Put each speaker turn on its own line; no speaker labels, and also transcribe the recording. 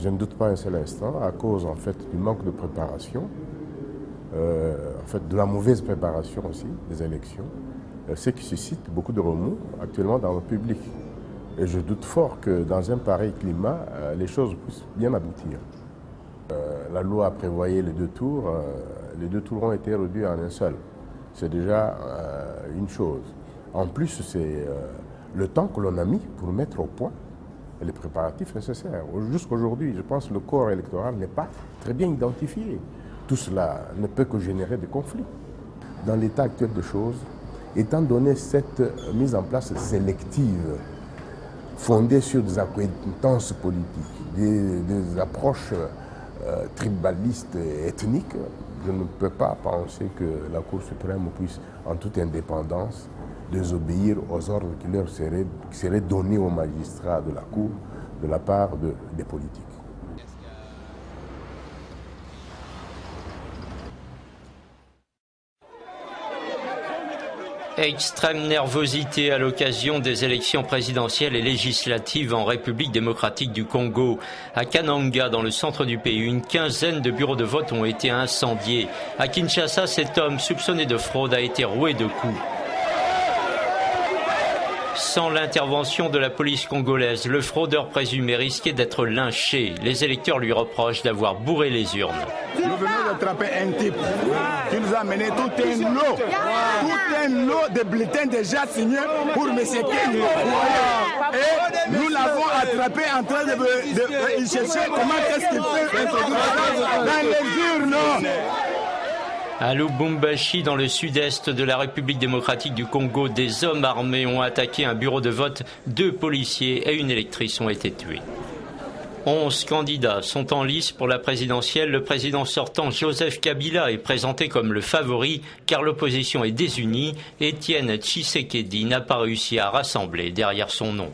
Je ne doute pas un seul instant, à cause en fait du manque de préparation, en fait de la mauvaise préparation aussi des élections, ce qui suscite beaucoup de remous actuellement dans le public. Et je doute fort que dans un pareil climat, les choses puissent bien aboutir. La loi prévoyait les deux tours ont été réduits en un seul. C'est déjà une chose. En plus, c'est le temps que l'on a mis pour mettre au point les préparatifs nécessaires. Jusqu'aujourd'hui, je pense que le corps électoral n'est pas très bien identifié. Tout cela ne peut que générer des conflits. Dans l'état actuel des choses, étant donné cette mise en place sélective, fondée sur des accointances politiques, des approches tribalistes et ethniques, je ne peux pas penser que la Cour suprême puisse, en toute indépendance, désobéir aux ordres qui seraient donnés aux magistrats de la Cour de la part des politiques.
Extrême nervosité à l'occasion des élections présidentielles et législatives en République démocratique du Congo. À Kananga, dans le centre du pays, une quinzaine de bureaux de vote ont été incendiés. À Kinshasa, cet homme soupçonné de fraude a été roué de coups. Sans l'intervention de la police congolaise, le fraudeur présumé risquait d'être lynché. Les électeurs lui reprochent d'avoir bourré les urnes.
Nous venons d'attraper un type qui nous a amené tout un lot de bulletins déjà signés pour M. Kenny. Et nous l'avons attrapé en train de chercher comment est-ce qu'il peut introduire dans les urnes.
À Lubumbashi, dans le sud-est de la République démocratique du Congo, des hommes armés ont attaqué un bureau de vote. 2 policiers et une électrice ont été tués. 11 candidats sont en lice pour la présidentielle. Le président sortant, Joseph Kabila, est présenté comme le favori car l'opposition est désunie. Étienne Tshisekedi n'a pas réussi à rassembler derrière son nom.